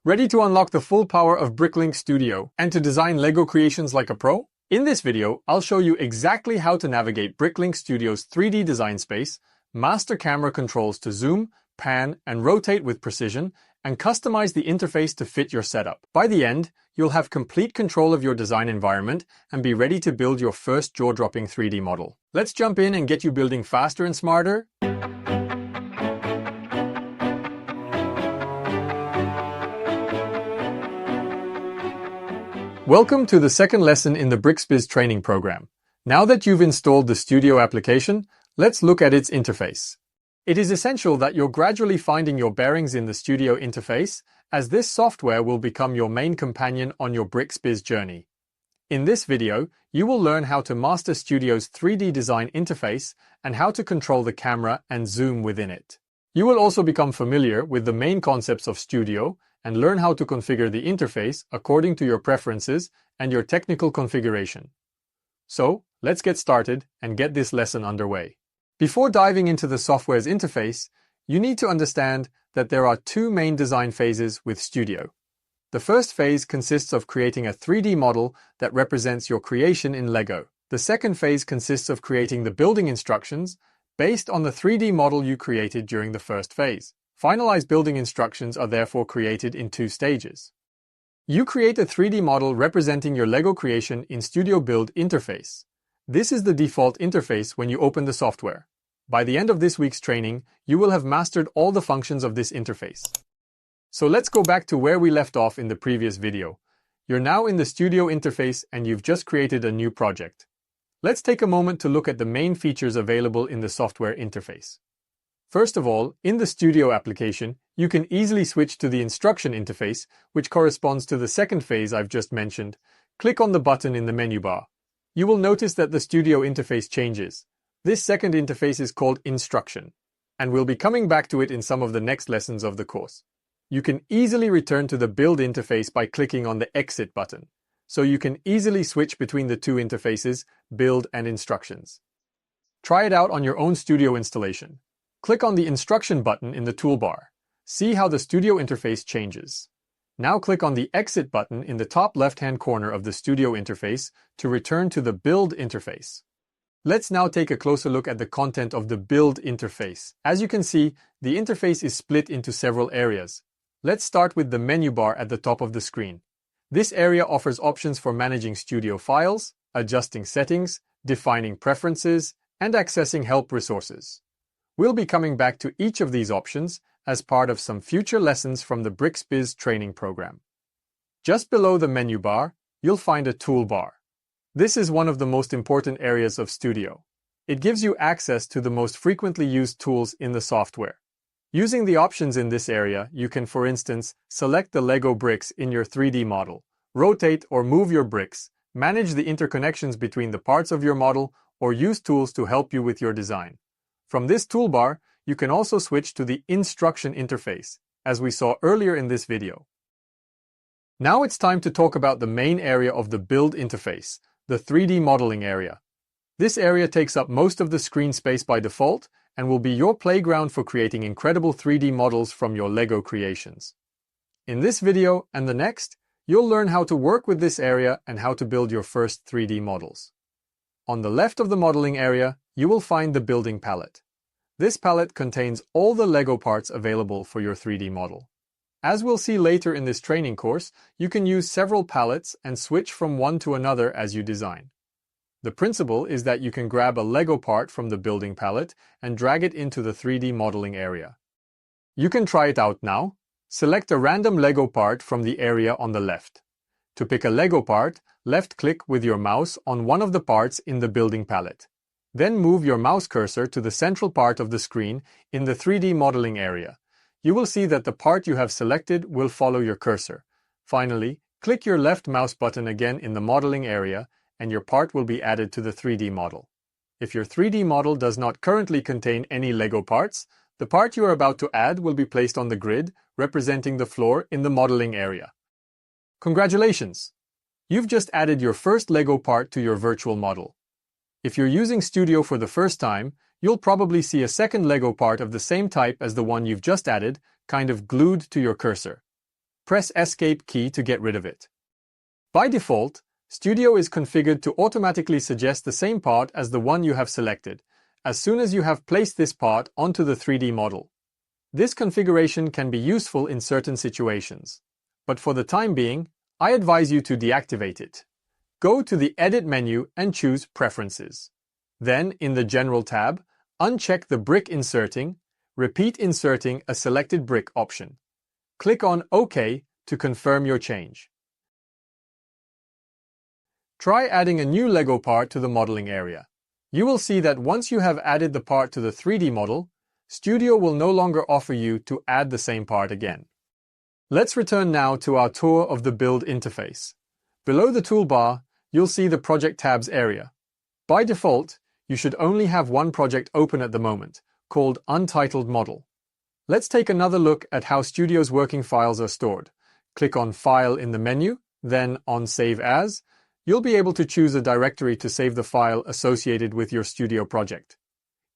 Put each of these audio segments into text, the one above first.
Ready to unlock the full power of Bricklink Studio and to design Lego creations like a pro? In this video, I'll show you exactly how to navigate Bricklink Studio's 3D design space, master camera controls to zoom, pan, and rotate with precision, and customize the interface to fit your setup. By the end, you'll have complete control of your design environment and be ready to build your first jaw-dropping 3D model. Let's jump in and get you building faster and smarter. Welcome to the second lesson in the BRICKSBIZ training program. Now that you've installed the Studio application, let's look at its interface. It is essential that you're gradually finding your bearings in the Studio interface, as this software will become your main companion on your BRICKSBIZ journey. In this video, you will learn how to master Studio's 3D design interface and how to control the camera and zoom within it. You will also become familiar with the main concepts of Studio and learn how to configure the interface according to your preferences and your technical configuration. So, let's get started and get this lesson underway. Before diving into the software's interface, you need to understand that there are two main design phases with Studio. The first phase consists of creating a 3D model that represents your creation in Lego. The second phase consists of creating the building instructions based on the 3D model you created during the first phase. Finalized building instructions are therefore created in two stages. You create a 3D model representing your Lego creation in Studio Build interface. This is the default interface when you open the software. By the end of this week's training, you will have mastered all the functions of this interface. So let's go back to where we left off in the previous video. You're now in the Studio interface and you've just created a new project. Let's take a moment to look at the main features available in the software interface. First of all, in the Studio application, you can easily switch to the instruction interface, which corresponds to the second phase I've just mentioned. Click on the button in the menu bar. You will notice that the Studio interface changes. This second interface is called Instruction, and we'll be coming back to it in some of the next lessons of the course. You can easily return to the Build interface by clicking on the Exit button, so you can easily switch between the two interfaces, Build and Instructions. Try it out on your own Studio installation. Click on the Instruction button in the toolbar. See how the Studio interface changes. Now click on the Exit button in the top left-hand corner of the Studio interface to return to the Build interface. Let's now take a closer look at the content of the Build interface. As you can see, the interface is split into several areas. Let's start with the menu bar at the top of the screen. This area offers options for managing Studio files, adjusting settings, defining preferences, and accessing help resources. We'll be coming back to each of these options as part of some future lessons from the BRICKSBIZ training program. Just below the menu bar, you'll find a toolbar. This is one of the most important areas of Studio. It gives you access to the most frequently used tools in the software. Using the options in this area, you can, for instance, select the Lego bricks in your 3D model, rotate or move your bricks, manage the interconnections between the parts of your model, or use tools to help you with your design. From this toolbar, you can also switch to the Instruction interface, as we saw earlier in this video. Now it's time to talk about the main area of the Build interface, the 3D modeling area. This area takes up most of the screen space by default and will be your playground for creating incredible 3D models from your Lego creations. In this video and the next, you'll learn how to work with this area and how to build your first 3D models. On the left of the modeling area, you will find the building palette. This palette contains all the Lego parts available for your 3D model. As we'll see later in this training course, you can use several palettes and switch from one to another as you design. The principle is that you can grab a Lego part from the building palette and drag it into the 3D modeling area. You can try it out now. Select a random Lego part from the area on the left. To pick a Lego part, left-click with your mouse on one of the parts in the building palette. Then move your mouse cursor to the central part of the screen in the 3D modeling area. You will see that the part you have selected will follow your cursor. Finally, click your left mouse button again in the modeling area and your part will be added to the 3D model. If your 3D model does not currently contain any Lego parts, the part you are about to add will be placed on the grid, representing the floor in the modeling area. Congratulations! You've just added your first Lego part to your virtual model. If you're using Studio for the first time, you'll probably see a second Lego part of the same type as the one you've just added, kind of glued to your cursor. press Escape key to get rid of it. By default, Studio is configured to automatically suggest the same part as the one you have selected, as soon as you have placed this part onto the 3D model. This configuration can be useful in certain situations, but for the time being, I advise you to deactivate it. Go to the Edit menu and choose Preferences. Then, in the General tab, uncheck the brick inserting, repeat inserting a selected brick option. Click on OK to confirm your change. Try adding a new Lego part to the modeling area. You will see that once you have added the part to the 3D model, Studio will no longer offer you to add the same part again. Let's return now to our tour of the build interface. Below the toolbar, you'll see the Project tabs area. By default, you should only have one project open at the moment, called Untitled Model. Let's take another look at how Studio's working files are stored. Click on File in the menu, then on Save As. You'll be able to choose a directory to save the file associated with your Studio project.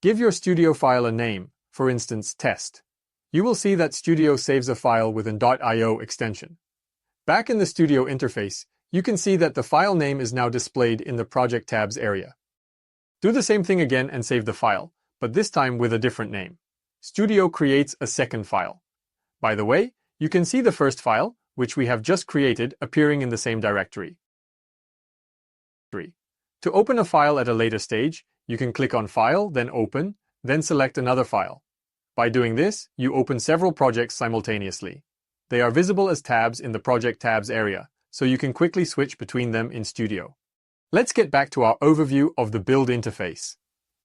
Give your Studio file a name, for instance, Test. You will see that Studio saves a file with an .io extension. Back in the Studio interface, you can see that the file name is now displayed in the Project tabs area. Do the same thing again and save the file, but this time with a different name. Studio creates a second file. By the way, you can see the first file, which we have just created, appearing in the same directory. To open a file at a later stage, you can click on File, then Open, then select another file. By doing this, you open several projects simultaneously. They are visible as tabs in the Project tabs area, so you can quickly switch between them in Studio. Let's get back to our overview of the build interface.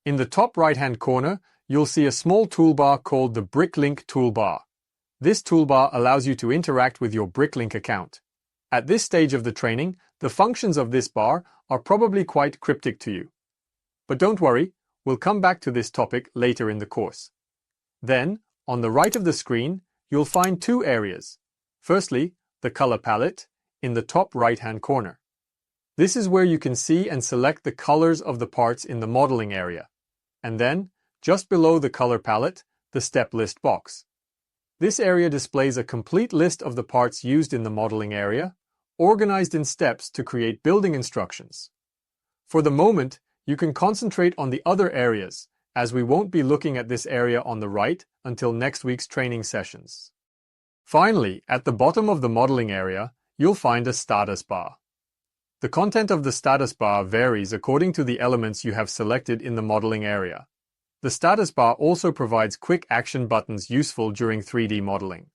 In the top right-hand corner, you'll see a small toolbar called the Bricklink toolbar. This toolbar allows you to interact with your Bricklink account. At this stage of the training, the functions of this bar are probably quite cryptic to you. But don't worry, we'll come back to this topic later in the course. Then, on the right of the screen, you'll find two areas. Firstly, the color palette in the top right-hand corner. This is where you can see and select the colors of the parts in the modeling area. And then, just below the color palette, the step list box. This area displays a complete list of the parts used in the modeling area, organized in steps to create building instructions. For the moment, you can concentrate on the other areas, as we won't be looking at this area on the right until next week's training sessions. Finally, at the bottom of the modeling area, you'll find a status bar. The content of the status bar varies according to the elements you have selected in the modeling area. The status bar also provides quick action buttons useful during 3D modeling.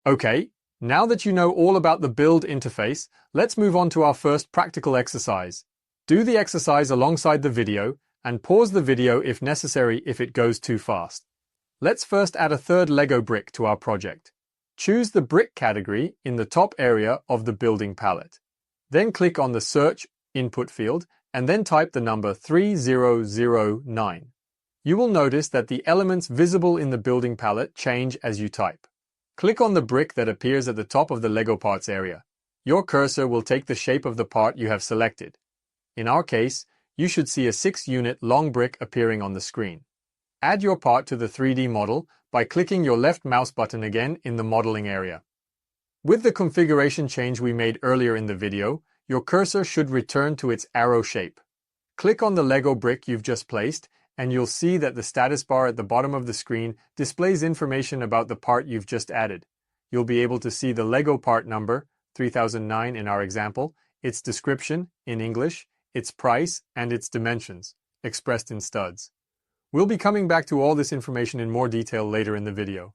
Okay, now that you know all about the build interface, let's move on to our first practical exercise. Do the exercise alongside the video and pause the video if necessary if it goes too fast. Let's first add a third Lego brick to our project. Choose the brick category in the top area of the building palette. Then click on the Search input field and then type the number 3009. You will notice that the elements visible in the building palette change as you type. Click on the brick that appears at the top of the Lego parts area. Your cursor will take the shape of the part you have selected. In our case, you should see a 6-unit long brick appearing on the screen. Add your part to the 3D model by clicking your left mouse button again in the modeling area. With the configuration change we made earlier in the video, your cursor should return to its arrow shape. Click on the Lego brick you've just placed, and you'll see that the status bar at the bottom of the screen displays information about the part you've just added. You'll be able to see the Lego part number, 3009 in our example, its description, in English, its price, and its dimensions, expressed in studs. We'll be coming back to all this information in more detail later in the video.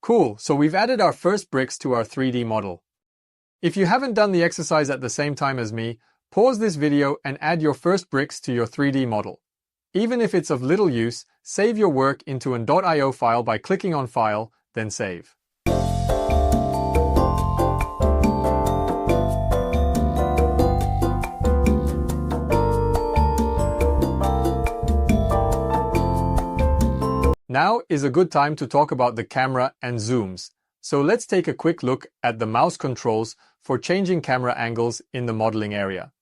Cool, so we've added our first bricks to our 3D model. If you haven't done the exercise at the same time as me, pause this video and add your first bricks to your 3D model. Even if it's of little use, save your work into an .io file by clicking on File, then Save. Now is a good time to talk about the camera and zooms. So let's take a quick look at the mouse controls for changing camera angles in the modeling area.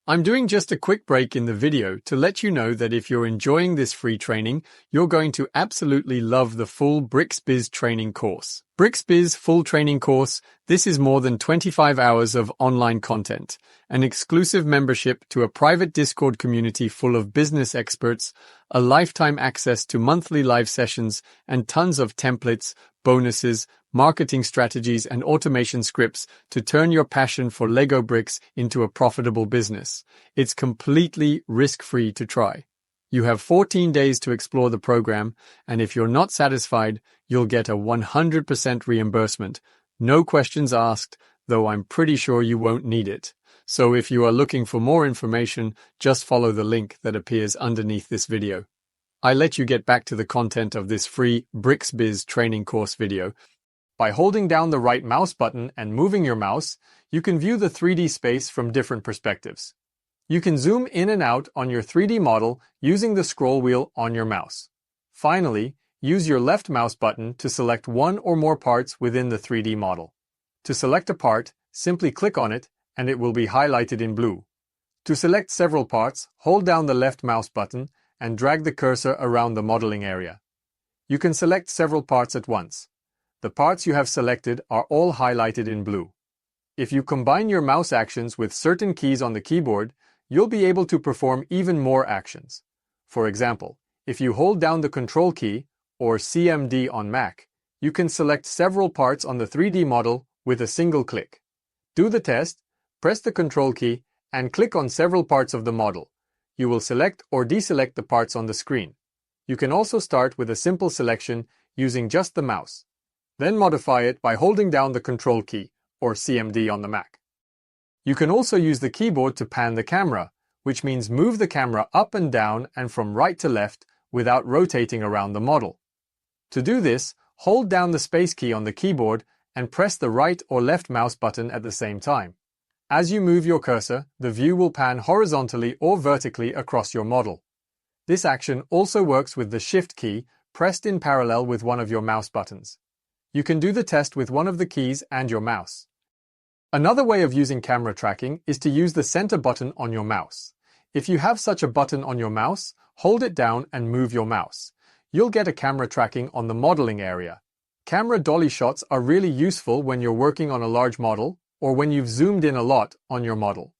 I'm doing just a quick break in the video to let you know that if you're enjoying this free training, you're going to absolutely love the full BRICKSBIZ training course. BRICKSBIZ full training course, this is more than 25 hours of online content, an exclusive membership to a private Discord community full of business experts, a lifetime access to monthly live sessions, and tons of templates, bonuses, marketing strategies, and automation scripts to turn your passion for Lego bricks into a profitable business. It's completely risk-free to try. You have 14 days to explore the program, and if you're not satisfied, you'll get a 100% reimbursement. No questions asked, though I'm pretty sure you won't need it. So if you are looking for more information, just follow the link that appears underneath this video. I let you get back to the content of this free BRICKSBIZ training course video. By holding down the right mouse button and moving your mouse, you can view the 3D space from different perspectives. You can zoom in and out on your 3D model using the scroll wheel on your mouse. Finally, use your left mouse button to select one or more parts within the 3D model. To select a part, simply click on it and it will be highlighted in blue. To select several parts, hold down the left mouse button and drag the cursor around the modeling area. You can select several parts at once. The parts you have selected are all highlighted in blue. If you combine your mouse actions with certain keys on the keyboard, you'll be able to perform even more actions. For example, if you hold down the Control key, or CMD on Mac, you can select several parts on the 3D model with a single click. Do the test, press the Control key, and click on several parts of the model. You will select or deselect the parts on the screen. You can also start with a simple selection using just the mouse. Then modify it by holding down the Control key, or CMD on the Mac. You can also use the keyboard to pan the camera, which means move the camera up and down and from right to left without rotating around the model. To do this, hold down the space key on the keyboard and press the right or left mouse button at the same time. As you move your cursor, the view will pan horizontally or vertically across your model. This action also works with the Shift key pressed in parallel with one of your mouse buttons. You can do the test with one of the keys and your mouse. Another way of using camera tracking is to use the center button on your mouse. If you have such a button on your mouse, hold it down and move your mouse. You'll get a camera tracking on the modeling area. Camera dolly shots are really useful when you're working on a large model or when you've zoomed in a lot on your model.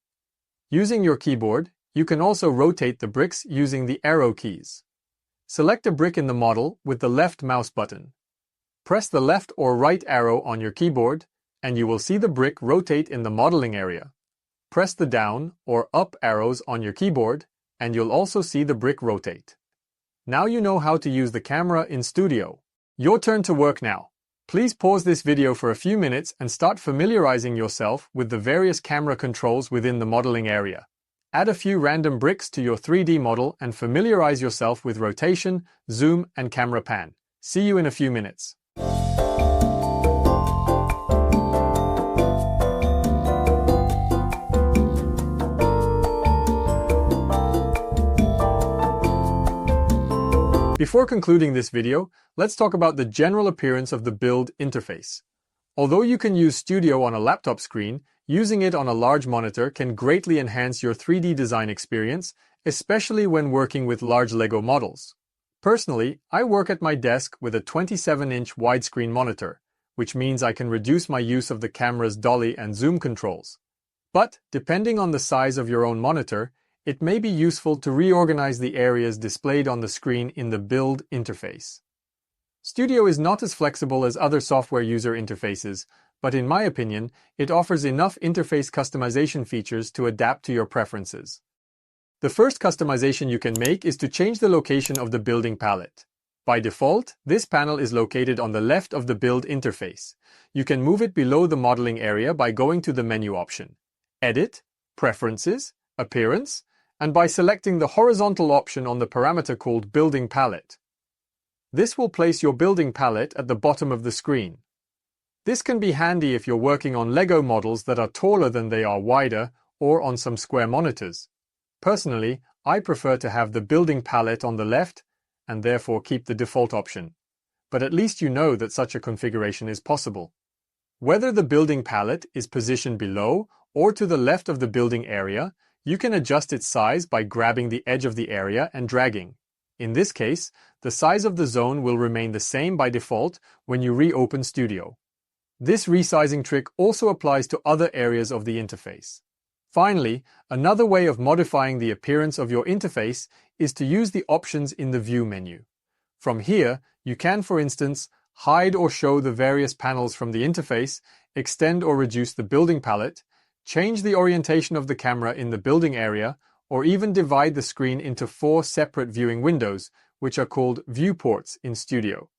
Using your keyboard, you can also rotate the bricks using the arrow keys. Select a brick in the model with the left mouse button. Press the left or right arrow on your keyboard, and you will see the brick rotate in the modeling area. Press the down or up arrows on your keyboard, and you'll also see the brick rotate. Now you know how to use the camera in Studio. Your turn to work now. Please pause this video for a few minutes and start familiarizing yourself with the various camera controls within the modeling area. Add a few random bricks to your 3D model and familiarize yourself with rotation, zoom, and camera pan. See you in a few minutes. Before concluding this video, let's talk about the general appearance of the build interface. Although you can use Studio on a laptop screen, using it on a large monitor can greatly enhance your 3D design experience, especially when working with large Lego models. Personally, I work at my desk with a 27-inch widescreen monitor, which means I can reduce my use of the camera's dolly and zoom controls. But, depending on the size of your own monitor, it may be useful to reorganize the areas displayed on the screen in the build interface. Studio is not as flexible as other software user interfaces, but in my opinion, it offers enough interface customization features to adapt to your preferences. The first customization you can make is to change the location of the building palette. By default, this panel is located on the left of the build interface. You can move it below the modeling area by going to the menu option, Edit, Preferences, Appearance, and by selecting the horizontal option on the parameter called Building Palette. This will place your building palette at the bottom of the screen. This can be handy if you're working on Lego models that are taller than they are wider or on some square monitors. Personally, I prefer to have the building palette on the left and therefore keep the default option. But at least you know that such a configuration is possible. Whether the building palette is positioned below or to the left of the building area, You can adjust its size by grabbing the edge of the area and dragging. In this case, the size of the zone will remain the same by default when you reopen Studio. This resizing trick also applies to other areas of the interface. Finally, another way of modifying the appearance of your interface is to use the options in the View menu. From here, you can, for instance, hide or show the various panels from the interface, extend or reduce the building palette, change the orientation of the camera in the building area, or even divide the screen into 4 separate viewing windows, which are called Viewports in Studio.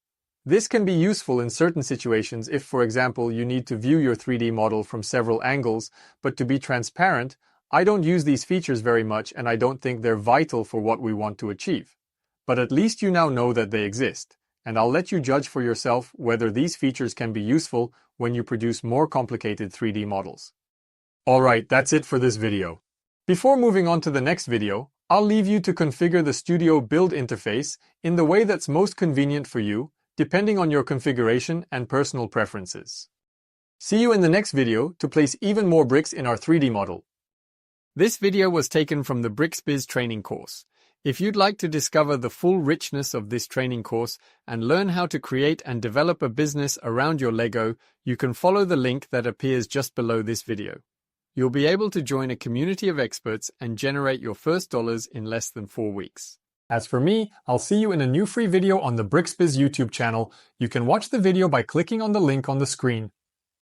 This can be useful in certain situations if, for example, you need to view your 3D model from several angles, but to be transparent, I don't use these features very much and I don't think they're vital for what we want to achieve. But at least you now know that they exist, and I'll let you judge for yourself whether these features can be useful when you produce more complicated 3D models. Alright, that's it for this video. Before moving on to the next video, I'll leave you to configure the Studio build interface in the way that's most convenient for you, depending on your configuration and personal preferences. See you in the next video to place even more bricks in our 3D model. This video was taken from the BRICKSBIZ training course. If you'd like to discover the full richness of this training course and learn how to create and develop a business around your Lego, you can follow the link that appears just below this video. You'll be able to join a community of experts and generate your first dollars in less than 4 weeks. As for me, I'll see you in a new free video on the BRICKSBIZ YouTube channel. You can watch the video by clicking on the link on the screen.